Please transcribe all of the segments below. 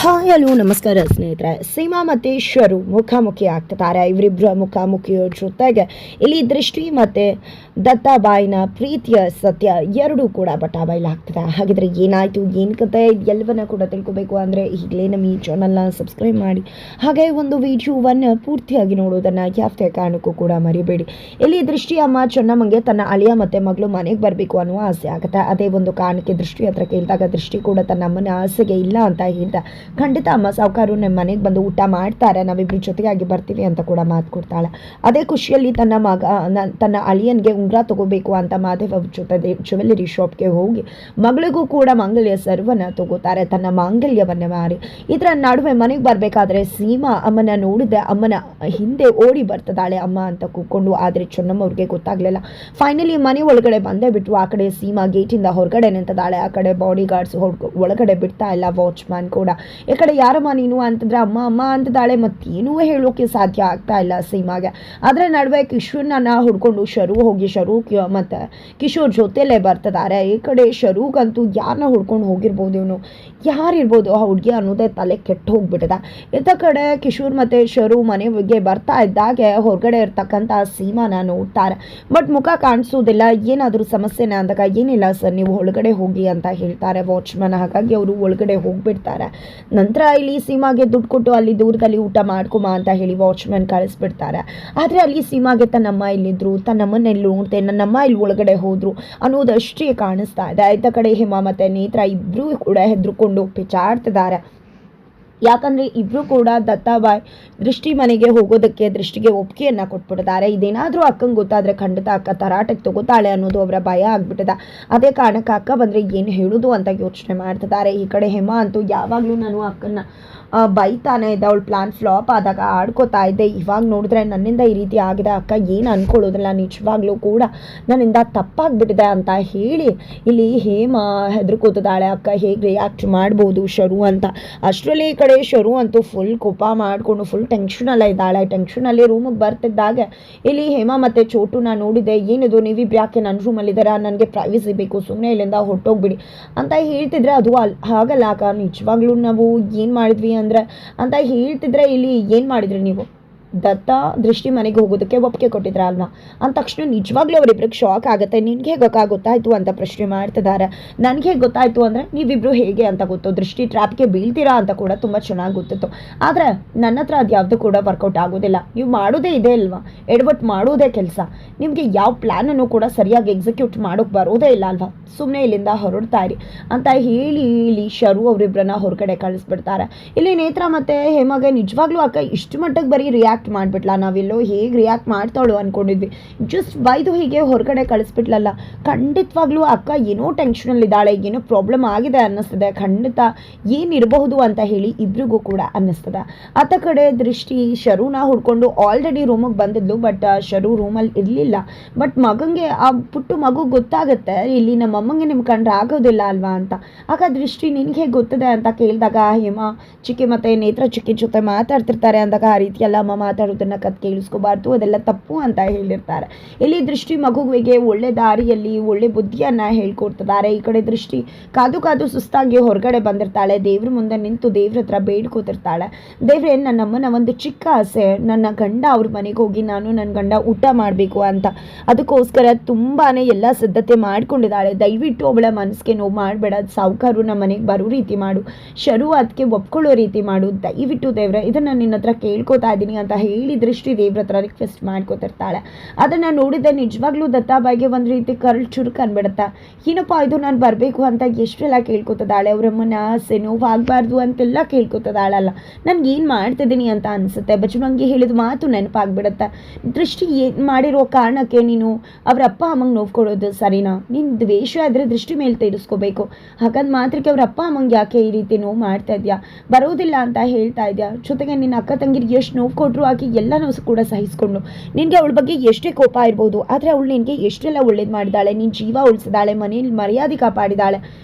Hi hello ನಮಸ್ಕಾರ ಸ್ನೇಹಿತರೆ. ಸೀಮಾ ಮತ್ತು ಶರು ಮುಖಾಮುಖಿ ಆಗ್ತಿದ್ದಾರೆ. ಇವರಿಬ್ಬರ ಮುಖಾಮುಖಿಯ ಜೊತೆಗೆ ಇಲ್ಲಿ ದೃಷ್ಟಿ ಮತ್ತು ದತ್ತಾಬಾಯಿನ ಪ್ರೀತಿಯ ಸತ್ಯ ಎರಡೂ ಕೂಡ ಬಟಾಬೈಲಾಗ್ತದೆ. ಹಾಗಿದ್ರೆ ಏನಾಯಿತು, ಏನು ಕತೆ, ಎಲ್ಲವನ್ನ ಕೂಡ ತಿಳ್ಕೊಬೇಕು ಅಂದರೆ ಈಗಲೇ ನಮ್ಮ ಈ ಚಾನಲ್ನ ಸಬ್ಸ್ಕ್ರೈಬ್ ಮಾಡಿ, ಹಾಗೆ ಒಂದು ವಿಡಿಯೋವನ್ನು ಪೂರ್ತಿಯಾಗಿ ನೋಡೋದನ್ನು ಯಾವುದೇ ಕಾರಣಕ್ಕೂ ಕೂಡ ಮರಿಬೇಡಿ. ಇಲ್ಲಿ ದೃಷ್ಟಿ ಅಮ್ಮ ಚೆನ್ನಮ್ಮಂಗೆ ತನ್ನ ಅಳಿಯ ಮತ್ತು ಮಗಳು ಮನೆಗೆ ಬರಬೇಕು ಅನ್ನೋ ಆಸೆ ಆಗುತ್ತೆ. ಅದೇ ಒಂದು ಕಾರಣಕ್ಕೆ ದೃಷ್ಟಿ ಹತ್ರ ಕೇಳಿದಾಗ ದೃಷ್ಟಿ ಕೂಡ ತನ್ನ ಅಮ್ಮನ ಆಸೆಗೆ ಇಲ್ಲ ಅಂತ ಹೇಳ್ದ. ಖಂಡಿತ ಅಮ್ಮ ಸಾವುಕಾರು ನಮ್ಮ ಮನೆಗೆ ಬಂದು ಊಟ ಮಾಡ್ತಾರೆ, ನಾವಿಬ್ರು ಜೊತೆಗಾಗಿ ಬರ್ತೀವಿ ಅಂತ ಕೂಡ ಮಾತು ಕೊಡ್ತಾಳೆ. ಅದೇ ಖುಷಿಯಲ್ಲಿ ತನ್ನ ಅಳಿಯನ್ಗೆ ಉಂಗುರ ತಗೋಬೇಕು ಅಂತ ಮಾದೇವ ಜೊತೆ ಜ್ಯುವೆಲ್ಲರಿ ಶಾಪ್ಗೆ ಹೋಗಿ ಮಗಳಿಗೂ ಕೂಡ ಮಾಂಗಲ್ಯ ಸರ್ವನ್ನ ತಗೋತಾರೆ, ತನ್ನ ಮಾಂಗಲ್ಯವನ್ನ ಮಾರಿ. ಇದರ ನಡುವೆ ಮನೆಗೆ ಬರಬೇಕಾದ್ರೆ ಸೀಮಾ ಅಮ್ಮನ ನೋಡಿದೆ, ಅಮ್ಮನ ಹಿಂದೆ ಓಡಿ ಬರ್ತದಾಳೆ ಅಮ್ಮ ಅಂತ ಕೂತ್ಕೊಂಡು. ಆದರೆ ಚೆನ್ನಮ್ಮ ಅವ್ರಿಗೆ ಗೊತ್ತಾಗ್ಲಿಲ್ಲ. ಫೈನಲಿ ಮನೆ ಒಳಗಡೆ ಬಂದೇ ಬಿಟ್ಟು ಆ ಕಡೆ ಸೀಮಾ ಗೇಟಿಂದ ಹೊರಗಡೆ ನಿಂತದಾಳೆ. ಆ ಕಡೆ ಬಾಡಿ ಗಾರ್ಡ್ಸ್ ಒಳಗಡೆ ಬಿಡ್ತಾ ಇಲ್ಲ, ವಾಚ್ಮ್ಯಾನ್ ಕೂಡ. ಈ ಕಡೆ ಯಾರಮ್ಮ ನೀನು ಅಂತಂದ್ರೆ ಅಮ್ಮ ಅಮ್ಮ ಅಂತದಾಳೆ. ಮತ್ತೇನೂ ಹೇಳೋಕೆ ಸಾಧ್ಯ ಆಗ್ತಾ ಇಲ್ಲ ಸೀಮಾಗೆ. ಅದರ ನಡುವೆ ಕಿಶೋರ್ನ ಹುಡ್ಕೊಂಡು ಶರು ಹೋಗಿ ಶರು ಮತ್ತು ಕಿಶೋರ್ ಜೊತೆಲೇ ಬರ್ತದಾರೆ. ಈ ಕಡೆ ಶರುಗಂತೂ ಯಾರನ್ನ ಹುಡ್ಕೊಂಡು ಹೋಗಿರ್ಬೋದು, ಇವನು ಯಾರಿರ್ಬೋದು ಆ ಹುಡುಗಿ ಅನ್ನೋದೇ ತಲೆ ಕೆಟ್ಟು ಹೋಗ್ಬಿಟ್ಟಿದೆ. ಇತ್ತ ಕಡೆ ಕಿಶೋರ್ ಮತ್ತು ಶರು ಮನೆಗೆ ಬರ್ತಾ ಇದ್ದಾಗೆ ಹೊರಗಡೆ ಇರ್ತಕ್ಕಂಥ ಸೀಮಾನ ನೋಡ್ತಾರೆ. ಬಟ್ ಮುಖ ಕಾಣಿಸೋದಿಲ್ಲ. ಏನಾದರೂ ಸಮಸ್ಯೆನ ಅಂದಾಗ ಏನಿಲ್ಲ ಸರ್, ನೀವು ಒಳಗಡೆ ಹೋಗಿ ಅಂತ ಹೇಳ್ತಾರೆ ವಾಚ್ಮನ್. ಹಾಗಾಗಿ ಅವರು ಒಳಗಡೆ ಹೋಗ್ಬಿಡ್ತಾರೆ. ನಂತರ ಇಲ್ಲಿ ಸೀಮಾಗೆ ದುಡ್ಡು ಕೊಟ್ಟು ಅಲ್ಲಿ ದೂರದಲ್ಲಿ ಊಟ ಮಾಡ್ಕೊಮ ಅಂತ ಹೇಳಿ ವಾಚ್ಮ್ಯಾನ್ ಕಳಿಸ್ಬಿಡ್ತಾರೆ. ಆದರೆ ಅಲ್ಲಿ ಸೀಮಾಗೆ ತನ್ನಮ್ಮ ಇಲ್ಲಿದ್ರು, ತನ್ನಮ್ಮನ ಇಲ್ಲಿ ನೋಡ್ತೆ, ನನ್ನಮ್ಮ ಇಲ್ಲಿ ಒಳಗಡೆ ಹೋದ್ರು ಅನ್ನೋದಷ್ಟೇ ಕಾಣಿಸ್ತಾ ಇದೆ. ಆಯ್ತ ಕಡೆ ಹೇಮಾ ಮತ್ತು ನೇತ್ರ ಇಬ್ಬರೂ ಕೂಡ ಹೆದರ್ಕೊಂಡು ಪಿಚಾಡ್ತಿದ್ದಾರೆ. ಯಾಕಂದರೆ ಇಬ್ಬರು ಕೂಡ ದತ್ತಾಬಾಯಿ ದೃಷ್ಟಿ ಮನೆಗೆ ಹೋಗೋದಕ್ಕೆ ದೃಷ್ಟಿಗೆ ಒಪ್ಪಿಗೆಯನ್ನು ಕೊಟ್ಬಿಟ್ಟಿದ್ದಾರೆ. ಇದೇನಾದರೂ ಅಕ್ಕಂಗೆ ಗೊತ್ತಾದರೆ ಖಂಡಿತ ಅಕ್ಕ ತರಾಟೆಗೆ ತಗೋತಾಳೆ ಅನ್ನೋದು ಅವರ ಭಯ ಆಗ್ಬಿಟ್ಟಿದೆ. ಅದೇ ಕಾರಣಕ್ಕೆ ಅಕ್ಕ ಬಂದರೆ ಏನು ಹೇಳೋದು ಅಂತ ಯೋಚನೆ ಮಾಡ್ತಿದ್ದಾರೆ. ಈ ಕಡೆ ಹೇಮಾ ಅಂತೂ ಯಾವಾಗಲೂ ನಾನು ಅಕ್ಕನ ಬೈತಾನೆ ಇದ್ದ, ಅವಳು ಪ್ಲಾನ್ ಫ್ಲಾಪ್ ಆದಾಗ ಆಡ್ಕೋತಾ ಇದ್ದೆ. ಇವಾಗ ನೋಡಿದ್ರೆ ನನ್ನಿಂದ ಈ ರೀತಿ ಆಗಿದೆ, ಅಕ್ಕ ಏನು ಅಂದ್ಕೊಳ್ಳೋದಿಲ್ಲ, ನಿಜವಾಗ್ಲೂ ಕೂಡ ನನ್ನಿಂದ ತಪ್ಪಾಗ್ಬಿಟ್ಟಿದೆ ಅಂತ ಹೇಳಿ ಇಲ್ಲಿ ಹೇಮಾ ಹೆದರ್ಕೋತಿದ್ದಾಳೆ. ಅಕ್ಕ ಹೇಗೆ ರಿಯಾಕ್ಟ್ ಮಾಡ್ಬೋದು ಶರು ಅಂತ. ಅಷ್ಟರಲ್ಲಿ ಈ ಕಡೆ ಶರು ಅಂತೂ ಫುಲ್ ಕೋಪ ಮಾಡಿಕೊಂಡು ಫುಲ್ ಟೆನ್ಷನಲ್ಲೇ ಇದ್ದಾಳೆ. ಟೆನ್ಷನಲ್ಲಿ ರೂಮಿಗೆ ಬರ್ತಿದ್ದಾಗ ಇಲ್ಲಿ ಹೇಮಾ ಮತ್ತು ಚೋಟುನ ನೋಡಿದೆ. ಏನಿದು ನೀವಿಬ್ರು ಯಾಕೆ ನನ್ನ ರೂಮಲ್ಲಿದ್ದೀರಾ, ನನಗೆ ಪ್ರೈವಸಿ ಬೇಕು, ಸುಮ್ಮನೆ ಇಲ್ಲಿಂದ ಹೊಟ್ಟೋಗ್ಬಿಡಿ ಅಂತ ಹೇಳ್ತಿದ್ರೆ ಅದು ಹಾಗಲ್ಲ ಅಕ್ಕ, ನಿಜವಾಗ್ಲೂ ನಾವು ಏನು ಮಾಡಿದ್ವಿ ಅಂದ್ರೆ ಅಂತ ಹೇಳ್ತಿದ್ರೆ ಇಲ್ಲಿ ಏನು ಮಾಡಿದ್ರಿ ನೀವು, ದತ್ತ ದೃಷ್ಟಿ ಮನೆಗೆ ಹೋಗೋದಕ್ಕೆ ಒಪ್ಪಿಗೆ ಕೊಟ್ಟಿದ್ರ ಅಲ್ವಾ ಅಂದ ತಕ್ಷಣ ನಿಜವಾಗ್ಲೂ ಅವರಿಬ್ರಿಗೆ ಶಾಕ್ ಆಗುತ್ತೆ. ನಿನಗೆ ಗೊತ್ತಾಯಿತು ಅಂತ ಪ್ರಶ್ನೆ ಮಾಡ್ತಿದ್ದಾರೆ. ನನಗೆ ಗೊತ್ತಾಯಿತು ಅಂದರೆ ನೀವಿಬ್ರು ಹೇಗೆ ಅಂತ ಗೊತ್ತು, ದೃಷ್ಟಿ ಟ್ರ್ಯಾಪ್ಗೆ ಬೀಳ್ತೀರಾ ಅಂತ ಕೂಡ ತುಂಬ ಚೆನ್ನಾಗಿ ಗೊತ್ತಿತ್ತು. ಆದರೆ ನನ್ನ ಹತ್ರ ಅದು ಯಾವುದು ಕೂಡ ವರ್ಕೌಟ್ ಆಗೋದಿಲ್ಲ. ನೀವು ಮಾಡೋದೇ ಇದೆ ಅಲ್ವಾ, ಎಡವಟ್ಟು ಮಾಡೋದೇ ಕೆಲಸ. ನಿಮಗೆ ಯಾವ ಪ್ಲ್ಯಾನನ್ನು ಕೂಡ ಸರಿಯಾಗಿ ಎಕ್ಸಿಕ್ಯೂಟ್ ಮಾಡೋಕ್ಕೆ ಬರೋದೇ ಇಲ್ಲ ಅಲ್ವಾ, ಸುಮ್ಮನೆ ಇಲ್ಲಿಂದ ಹೊರಡ್ತಾ ಇರಿ ಅಂತ ಹೇಳಿ ಇಲ್ಲಿ ಶರು ಅವರಿಬ್ಬರನ್ನ ಹೊರಗಡೆ ಕಳಿಸ್ಬಿಡ್ತಾರೆ. ಇಲ್ಲಿ ನೇತ್ರ ಮತ್ತು ಹೇಮಾಗೆ ನಿಜವಾಗ್ಲೂ ಅಕ್ಕ ಇಷ್ಟು ಮಟ್ಟಿಗೆ ಬರೀ ರಿಯಾಕ್ಟ್ ಮಾಡಿಬಿಟ್ಲ, ನಾವೆಲ್ಲೋ ಹೇಗೆ ರಿಯಾಕ್ಟ್ ಮಾಡ್ತಾಳು ಅಂದ್ಕೊಂಡಿದ್ವಿ, ಜಸ್ಟ್ ಬೈದು ಹೀಗೆ ಹೊರಗಡೆ ಕಳಿಸ್ಬಿಟ್ಲಲ್ಲ. ಖಂಡಿತವಾಗ್ಲೂ ಅಕ್ಕ ಏನೋ ಟೆನ್ಷನಲ್ಲಿದ್ದಾಳೆ, ಏನೋ ಪ್ರಾಬ್ಲಮ್ ಆಗಿದೆ ಅನ್ನಿಸ್ತದೆ, ಖಂಡಿತ ಏನಿರಬಹುದು ಅಂತ ಹೇಳಿ ಇಬ್ರಿಗೂ ಕೂಡ ಅನ್ನಿಸ್ತದೆ. ಆತ ಕಡೆ ದೃಷ್ಟಿ ಶರುನ ಹುಡ್ಕೊಂಡು ಆಲ್ರೆಡಿ ರೂಮಿಗೆ ಬಂದಿದ್ಲು. ಬಟ್ ಶರು ರೂಮಲ್ಲಿ ಇರಲಿಲ್ಲ. ಬಟ್ ಮಗಂಗೆ ಆ ಪುಟ್ಟು ಮಗು ಗೊತ್ತಾಗುತ್ತೆ ಇಲ್ಲಿ ನಮ್ಮಮ್ಮಂಗೆ ನಿಮ್ಮ ಕಂಡ್ರೆ ಆಗೋದಿಲ್ಲ ಅಲ್ವಾ ಅಂತ. ಆಗ ದೃಷ್ಟಿ ನಿನಗೆ ಗೊತ್ತಿದೆ ಅಂತ ಕೇಳಿದಾಗ ಹೇಮಾ ಚಿಕ್ಕಿ ಮತ್ತು ನೇತ್ರ ಚಿಕ್ಕಿ ಜೊತೆ ಮಾತಾಡ್ತಿರ್ತಾರೆ. ಅಂದಾಗ ಆ ರೀತಿಯೆಲ್ಲ ಅಮ್ಮ ಮಾತಾಡೋದನ್ನ ಕೇಳಿಸ್ಕೋಬಾರ್ದು, ಅದೆಲ್ಲ ತಪ್ಪು ಅಂತ ಹೇಳಿರ್ತಾರೆ. ಇಲ್ಲಿ ದೃಷ್ಟಿ ಮಗುವಿಗೆ ಒಳ್ಳೆ ದಾರಿಯಲ್ಲಿ ಒಳ್ಳೆ ಬುದ್ಧಿಯನ್ನು ಹೇಳ್ಕೊಡ್ತಿದ್ದಾರೆ. ಈ ಕಡೆ ದೃಷ್ಟಿ ಕಾದು ಕಾದು ಸುಸ್ತಾಗಿ ಹೊರಗಡೆ ಬಂದಿರ್ತಾಳೆ. ದೇವ್ರ ಮುಂದೆ ನಿಂತು ದೇವ್ರ ಹತ್ರ ಬೇಡ್ಕೋತಿರ್ತಾಳೆ. ದೇವ್ರೆ, ನನ್ನಮ್ಮನ ಒಂದು ಚಿಕ್ಕ ಆಸೆ, ನನ್ನ ಗಂಡ ಅವ್ರ ಮನೆಗೆ ಹೋಗಿ ನಾನು ನನ್ನ ಗಂಡ ಊಟ ಮಾಡಬೇಕು ಅಂತ. ಅದಕ್ಕೋಸ್ಕರ ತುಂಬಾ ಎಲ್ಲ ಸಿದ್ಧತೆ ಮಾಡ್ಕೊಂಡಿದ್ದಾಳೆ. ದಯವಿಟ್ಟು ಅವಳ ಮನಸ್ಸಿಗೆ ನೋವು ಮಾಡಬೇಡ, ಸಾವುಕಾರು ನಮ್ಮ ಮನೆಗೆ ಬರೋ ರೀತಿ ಮಾಡು, ಶರು ಅದಕ್ಕೆ ಒಪ್ಕೊಳ್ಳೋ ರೀತಿ ಮಾಡು, ದಯವಿಟ್ಟು ದೇವ್ರೆ ಇದನ್ನು ನಿನ್ನ ಹತ್ರ ಕೇಳ್ಕೊತಾ ಇದ್ದೀನಿ ಅಂತ ಹೇಳಿ ದೃಷ್ಟಿ ದೇವ್ರ ಹತ್ರ ರಿಕ್ವೆಸ್ಟ್ ಮಾಡ್ಕೋತಿರ್ತಾಳೆ. ಅದನ್ನು ನೋಡಿದ್ರೆ ನಿಜವಾಗ್ಲೂ ದತ್ತಾಬಾಯಿಗೆ ಒಂದು ರೀತಿ ಕರಳು ಚುರುಕು ಅಂದ್ಬಿಡುತ್ತೆ. ಏನಪ್ಪ ಇದು ನಾನು ಬರಬೇಕು ಅಂತ ಎಷ್ಟೆಲ್ಲ ಕೇಳ್ಕೊತಿದ್ದಾಳೆ. ಅವರಮ್ಮನ ಆಸೆ ನೋವಾಗಬಾರ್ದು ಅಂತೆಲ್ಲ ಕೇಳ್ಕೊತಿದ್ದಾಳಲ್ಲ, ನನಗೆ ಏನು ಮಾಡ್ತಿದ್ದೀನಿ ಅಂತ ಅನಿಸುತ್ತೆ. ಬಚ್ಚವಂಗೆ ಹೇಳಿದ ಮಾತು ನೆನಪಾಗ್ಬಿಡುತ್ತೆ. ದೃಷ್ಟಿ ಏನು ಮಾಡಿರೋ ಕಾರಣಕ್ಕೆ ನೀನು ಅವ್ರ ಅಪ್ಪ ಅಮ್ಮಂಗೆ ನೋವು ಕೊಡೋದು ಸರಿನಾ? ನಿನ್ನ ದ್ವೇಷ ಆದರೆ ದೃಷ್ಟಿ ಮೇಲೆ ತೀರಿಸ್ಕೋಬೇಕು. ಹಾಗಂದು ಮಾತ್ರಕ್ಕೆ ಅವ್ರ ಅಪ್ಪ ಅಮ್ಮಂಗೆ ಯಾಕೆ ಈ ರೀತಿ ನೋವು ಮಾಡ್ತಾ ಇದೆಯಾ, ಬರೋದಿಲ್ಲ ಅಂತ ಹೇಳ್ತಾ ಇದೆಯಾ? ಜೊತೆಗೆ ನಿನ್ನ ಅಕ್ಕ ತಂಗಿರಿಗೆ ಎಷ್ಟು ನೋವು ಕೊಟ್ಟರು ಆಕೆ ಎಲ್ಲನೂ ಕೂಡ ಸಹಿಸ್ಕೊಂಡು, ನಿನಗೆ ಅವಳ ಬಗ್ಗೆ ಎಷ್ಟೇ ಕೋಪ ಇರ್ಬೋದು, ಆದರೆ ಅವಳು ನಿನಗೆ ಎಷ್ಟೆಲ್ಲ ಒಳ್ಳೇದು ಮಾಡಿದಾಳೆ, ನಿನ್ನ ಜೀವ ಉಳಿಸಿದಾಳೆ, ಮನೇಲಿ ಮರ್ಯಾದೆ ಕಾಪಾಡಿದಾಳೆ.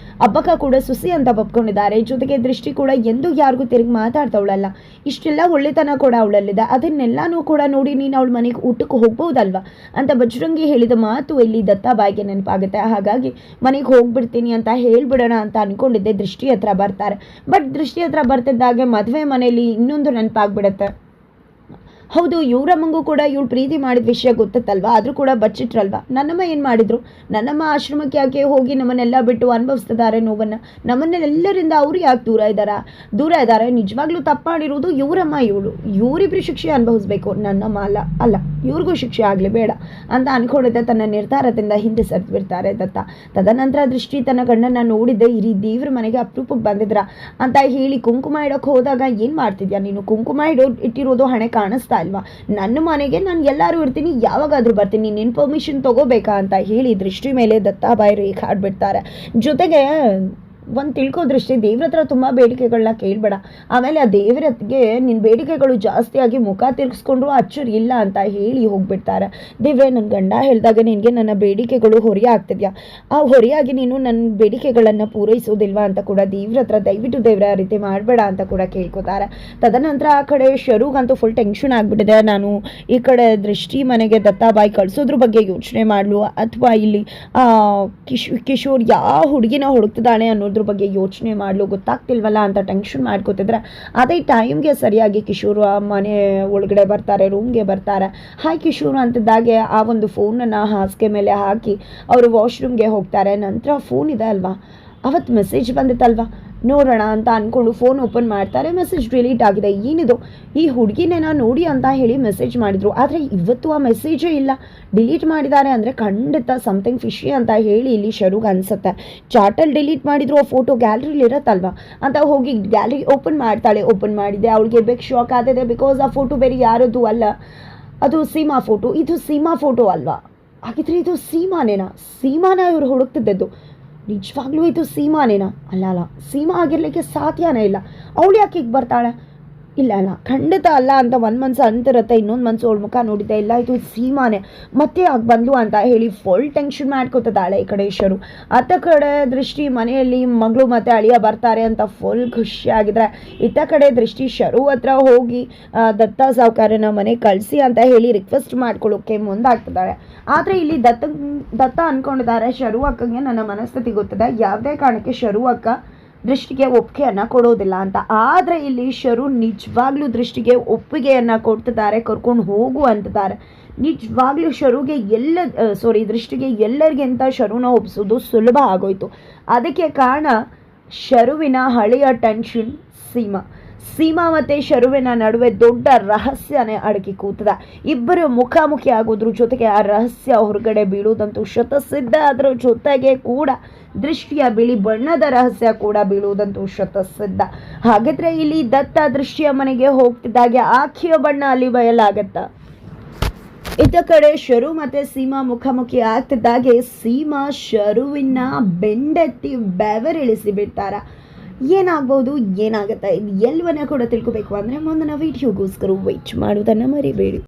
ಅಬ್ಬಕ್ಕ ಕೂಡ ಸುಸಿ ಅಂತ ಒಪ್ಕೊಂಡಿದ್ದಾರೆ. ಜೊತೆಗೆ ದೃಷ್ಟಿ ಕೂಡ ಎಂದೂ ಯಾರಿಗೂ ತಿರುಗಿ ಮಾತಾಡ್ತವಳಲ್ಲ. ಇಷ್ಟೆಲ್ಲ ಒಳ್ಳೆತನ ಕೂಡ ಅವಳಲ್ಲಿದೆ. ಅದನ್ನೆಲ್ಲಾನು ಕೂಡ ನೋಡಿ ನೀನು ಅವಳ ಮನೆಗೆ ಊಟಕ್ಕೆ ಹೋಗ್ಬೋದಲ್ವಾ ಅಂತ ಬಜರಂಗಿ ಹೇಳಿದ ಮಾತು ಇಲ್ಲಿ ದತ್ತಾಬಾಯಿಗೆ ನೆನಪಾಗುತ್ತೆ. ಹಾಗಾಗಿ ಮನೆಗೆ ಹೋಗ್ಬಿಡ್ತೀನಿ ಅಂತ ಹೇಳ್ಬಿಡೋಣ ಅಂತ ಅನ್ಕೊಂಡಿದ್ದೆ. ದೃಷ್ಟಿ ಹತ್ರ ಬರ್ತಾರೆ. ಬಟ್ ದೃಷ್ಟಿ ಹತ್ರ ಬರ್ತಿದ್ದಾಗೆ ಮದುವೆ ಮನೆಯಲ್ಲಿ ಇನ್ನೊಂದು ನೆನಪಾಗ್ಬಿಡುತ್ತೆ. ಹೌದು, ಇವರಮ್ಮಂಗೂ ಕೂಡ ಇವಳು ಪ್ರೀತಿ ಮಾಡಿದ ವಿಷಯ ಗೊತ್ತಲ್ವಾ, ಆದರೂ ಕೂಡ ಬಚ್ಚಿಟ್ರಲ್ವಾ. ನನ್ನಮ್ಮ ಏನು ಮಾಡಿದ್ರು? ನನ್ನಮ್ಮ ಆಶ್ರಮಕ್ಕೆ ಯಾಕೆ ಹೋಗಿ ನಮ್ಮನ್ನೆಲ್ಲ ಬಿಟ್ಟು ಅನುಭವಿಸ್ತಿದ್ದಾರೆ ನೋವನ್ನು? ನಮ್ಮನ್ನೆಲ್ಲರಿಂದ ಅವ್ರು ಯಾಕೆ ದೂರ ಇದ್ದಾರೆ? ನಿಜವಾಗ್ಲೂ ತಪ್ಪು ಮಾಡಿರೋದು ಇವರಮ್ಮ. ಇವರಿಬ್ರು ಶಿಕ್ಷೆ ಅನುಭವಿಸ್ಬೇಕು, ನನ್ನಮ್ಮ ಅಲ್ಲ ಇವ್ರಿಗೂ ಶಿಕ್ಷೆ ಆಗಲಿ ಬೇಡ ಅಂತ ಅನ್ಕೊಂಡಿದ್ದೆ. ತನ್ನ ನಿರ್ಧಾರದಿಂದ ಹಿಂದೆ ಸರಿದು ಬಿಡ್ತಾರೆ ದತ್ತ. ತದನಂತರ ದೃಷ್ಟಿ ತನ್ನ ಗಂಡನ ನೋಡಿದ್ದೆ. ಇರಿ ದೇವ್ರ ಮನೆಗೆ ಅಪರೂಪಕ್ಕೆ ಬಂದಿದ್ರ ಅಂತ ಹೇಳಿ ಕುಂಕುಮ ಇಡೋಕೆ ಹೋದಾಗ ಏನು ಮಾಡ್ತಿದ್ಯಾ ನೀನು? ಕುಂಕುಮ ಇಟ್ಟಿರೋದು ಹಣೆ ಕಾಣಿಸ್ತಾ ಇಲ್ವಾ? ನನ್ನ ಮನೆಗೆ ನಾನು ಎಲ್ಲರೂ ಇರ್ತೀನಿ, ಯಾವಾಗಾದ್ರೂ ಬರ್ತೀನಿ, ನಿನ್ನ ಪರ್ಮಿಷನ್ ತಗೋಬೇಕಾ ಅಂತ ಹೇಳಿ ದೃಷ್ಟಿ ಮೇಲೆ ದತ್ತಾಬಾಯಿ ರೇಖೆ ಆಡ್ಬಿಡ್ತಾರೆ. ಜೊತೆಗೆ ಒಂದು ತಿಳ್ಕೋ ದೃಷ್ಟಿ, ದೇವ್ರ ಹತ್ರ ತುಂಬ ಬೇಡಿಕೆಗಳನ್ನ ಕೇಳಬೇಡ. ಆಮೇಲೆ ಆ ದೇವ್ರತ್ಗೆ ನಿನ್ನ ಬೇಡಿಕೆಗಳು ಜಾಸ್ತಿಯಾಗಿ ಮುಖ ತಿರ್ಗಿಸ್ಕೊಂಡ್ರು ಅಚ್ಚರಿ ಇಲ್ಲ ಅಂತ ಹೇಳಿ ಹೋಗ್ಬಿಡ್ತಾರೆ. ದೇವ್ರೆ, ನನ್ನ ಗಂಡ ಹೇಳಿದಾಗ ನಿನಗೆ ನನ್ನ ಬೇಡಿಕೆಗಳು ಹೊರೆ ಆಗ್ತಿದ್ಯಾ? ಆ ಹೊರೆಯಾಗಿ ನೀನು ನನ್ನ ಬೇಡಿಕೆಗಳನ್ನು ಪೂರೈಸೋದಿಲ್ವಾ ಅಂತ ಕೂಡ ದೇವ್ರ ಹತ್ರ ದಯವಿಟ್ಟು ದೇವ್ರ ಆ ರೀತಿ ಮಾಡಬೇಡ ಅಂತ ಕೂಡ ಕೇಳ್ಕೊತಾರೆ. ತದನಂತರ ಆ ಕಡೆ ಶರುಗಂತೂ ಫುಲ್ ಟೆನ್ಷನ್ ಆಗಿಬಿಟ್ಟಿದೆ. ನಾನು ಈ ಕಡೆ ದೃಷ್ಟಿ ಮನೆಗೆ ದತ್ತಾಬಾಯಿ ಕಳಿಸೋದ್ರ ಬಗ್ಗೆ ಯೋಚನೆ ಮಾಡಲು ಅಥವಾ ಇಲ್ಲಿ ಕಿಶೋರ್ ಯಾವ ಹುಡುಗಿನ ಹುಡುಕ್ತಿದ್ದಾಳೆ ಅನ್ನೋದ್ರ ಬಗ್ಗೆ ಯೋಚನೆ ಮಾಡಲು ಗೊತ್ತಾಗ್ತಿಲ್ವಲ್ಲ ಅಂತ ಟೆನ್ಷನ್ ಮಾಡ್ಕೋತಿದ್ರೆ ಅದೇ ಟೈಮ್ಗೆ ಸರಿಯಾಗಿ ಕಿಶೋರ್ ಮನೆ ಒಳಗಡೆ ಬರ್ತಾರೆ, ರೂಮ್ಗೆ ಬರ್ತಾರೆ. ಹಾಯ್ ಕಿಶೋರ್ ಅಂತಿದ್ದಾಗೆ ಆ ಒಂದು ಫೋನನ್ನು ಹಾಸಿಗೆ ಮೇಲೆ ಹಾಕಿ ಅವರು ವಾಶ್ರೂಮ್ಗೆ ಹೋಗ್ತಾರೆ. ನಂತರ ಫೋನ್ ಇದೆ ಅಲ್ವಾ, ಅವತ್ತು ಮೆಸೇಜ್ ಬಂದಿತ್ತಲ್ವಾ, ನೋಡೋಣ ಅಂತ ಅಂದ್ಕೊಂಡು ಫೋನ್ ಓಪನ್ ಮಾಡ್ತಾರೆ. ಮೆಸೇಜ್ ಡಿಲೀಟ್ ಆಗಿದೆ. ಏನಿದು, ಈ ಹುಡುಗಿನೇನ ನೋಡಿ ಅಂತ ಹೇಳಿ ಮೆಸೇಜ್ ಮಾಡಿದ್ರು, ಆದರೆ ಇವತ್ತು ಆ ಮೆಸೇಜೇ ಇಲ್ಲ, ಡಿಲೀಟ್ ಮಾಡಿದ್ದಾರೆ ಅಂದರೆ ಖಂಡಿತ ಸಮಥಿಂಗ್ ಫಿಶಿ ಅಂತ ಹೇಳಿ ಇಲ್ಲಿ ಶರುಗೆ ಅನಿಸುತ್ತೆ. ಚಾಟಲ್ಲಿ ಡಿಲೀಟ್ ಮಾಡಿದ್ರು ಆ ಫೋಟೋ ಗ್ಯಾಲರಿಲಿ ಇರುತ್ತಲ್ವ ಅಂತ ಹೋಗಿ ಗ್ಯಾಲರಿ ಓಪನ್ ಮಾಡ್ತಾಳೆ. ಓಪನ್ ಮಾಡಿದೆ, ಅವಳಿಗೆ ಬೇಕು ಶಾಕ್ ಆಗಿದೆ. ಬಿಕಾಸ್ ಆ ಫೋಟೋ ಬೇರೆ ಯಾರದ್ದು ಅಲ್ಲ, ಅದು ಸೀಮಾ ಫೋಟೋ. ಇದು ಸೀಮಾ ಫೋಟೋ ಅಲ್ವಾ? ಹಾಗಿದ್ರೆ ಇದು ಸೀಮಾನ ಇವರು ಹುಡುಕ್ತಿದ್ದದ್ದು. ನಿಜವಾಗ್ಲೂ ಇದು ಸೀಮಾನೇನಾ? ಅಲ್ಲ, ಸೀಮಾ ಆಗಿರ್ಲಿಕ್ಕೆ ಸಾಧ್ಯನೇ ಇಲ್ಲ. ಅವಳು ಯಾಕೆ ಈಗ ಬರ್ತಾಳೆ? ಇಲ್ಲ ಖಂಡಿತ ಅಲ್ಲ ಅಂತ ಒಂದು ಮನಸ್ಸು ಅಂತಿರುತ್ತೆ, ಇನ್ನೊಂದು ಮನಸ್ಸು ಅವಳ ಮುಖ ನೋಡಿದ್ದೆ, ಇಲ್ಲ ಇದು ಸೀಮಾನೇ ಮತ್ತೆ ಆಗಿ ಬಂದ್ಲು ಅಂತ ಹೇಳಿ ಫುಲ್ ಟೆನ್ಷನ್ ಮಾಡ್ಕೋತದಾಳೆ ಈ ಕಡೆ ಶರು. ಅತ್ತ ಕಡೆ ದೃಷ್ಟಿ ಮನೆಯಲ್ಲಿ ಮಗಳು ಮತ್ತು ಅಳಿಯ ಬರ್ತಾರೆ ಅಂತ ಫುಲ್ ಖುಷಿಯಾಗಿದ್ರೆ, ಇತ್ತ ಕಡೆ ದೃಷ್ಟಿ ಶರು ಹತ್ರ ಹೋಗಿ ದತ್ತ ಸಾವುಕಾರನ ಮನೆ ಕಳಿಸಿ ಅಂತ ಹೇಳಿ ರಿಕ್ವೆಸ್ಟ್ ಮಾಡ್ಕೊಳ್ಳೋಕ್ಕೆ ಮುಂದಾಗ್ತಿದ್ದಾಳೆ. ಆದರೆ ಇಲ್ಲಿ ದತ್ತ ಅಂದ್ಕೊಂಡಿದ್ದಾರೆ ಶರು ಅಕ್ಕಂಗೆ ನನ್ನ ಮನಸ್ಥಿತಿ ಗೊತ್ತಿದೆ, ಯಾವುದೇ ಕಾರಣಕ್ಕೆ ಶರು ಅಕ್ಕ ದೃಷ್ಟಿಗೆ ಒಪ್ಪಿಗೆಯನ್ನು ಕೊಡೋದಿಲ್ಲ ಅಂತ. ಆದರೆ ಇಲ್ಲಿ ಶರು ನಿಜವಾಗ್ಲೂ ದೃಷ್ಟಿಗೆ ಒಪ್ಪಿಗೆಯನ್ನು ಕೊಡ್ತಿದ್ದಾರೆ, ಕರ್ಕೊಂಡು ಹೋಗು ಅಂತಿದ್ದಾರೆ. ನಿಜವಾಗ್ಲೂ ದೃಷ್ಟಿಗೆ ಎಲ್ಲರಿಗಿಂತ ಶರುನ ಒಪ್ಪಿಸೋದು ಸುಲಭ ಆಗೋಯ್ತು. ಅದಕ್ಕೆ ಕಾರಣ ಶರುವಿನ ಹಳೆಯ ಟೆನ್ಷನ್ ಸೀಮಾ ಮತ್ತು ಶರುವಿನ ನಡುವೆ ದೊಡ್ಡ ರಹಸ್ಯನೇ ಅಡಗಿ ಕೂತದ. ಇಬ್ಬರು ಮುಖಾಮುಖಿ ಆಗೋದ್ರ ಜೊತೆಗೆ ಆ ರಹಸ್ಯ ಹೊರಗಡೆ ಬೀಳುವುದಂತೂ ಶತಸಿದ್ಧ. ಅದರ ಜೊತೆಗೆ ಕೂಡ ದೃಷ್ಟಿಯ ಬಿಳಿ ಬಣ್ಣದ ರಹಸ್ಯ ಕೂಡ ಬೀಳುವುದಂತೂ ಶತಸಿದ್ಧ. ಹಾಗಿದ್ರೆ ಇಲ್ಲಿ ದತ್ತ ದೃಷ್ಟಿಯ ಮನೆಗೆ ಹೋಗ್ತಿದ್ದಾಗೆ ಆಖಿಯ ಬಣ್ಣ ಅಲ್ಲಿ ಬಯಲಾಗತ್ತ. ಇತ್ತ ಕಡೆ ಶರು ಮತ್ತೆ ಸೀಮಾ ಮುಖಾಮುಖಿ ಆಗ್ತಿದ್ದಾಗೆ ಸೀಮಾ ಶರುವಿನ ಬೆಂಡೆತ್ತಿ ಬೆವರಿಳಿಸಿ ಬಿಡ್ತಾರ. ಏನಾಗ್ಬೋದು, ಏನಾಗುತ್ತೆ, ಇದು ಎಲ್ಲವನ್ನ ಕೂಡ ತಿಳ್ಕೊಬೇಕು ಅಂದರೆ ಮುಂದಿನ ವಿಡಿಯೋಗೋಸ್ಕರ ವೆಯ್ಟ್ ಮಾಡೋದನ್ನು ಮರಿಬೇಡಿ.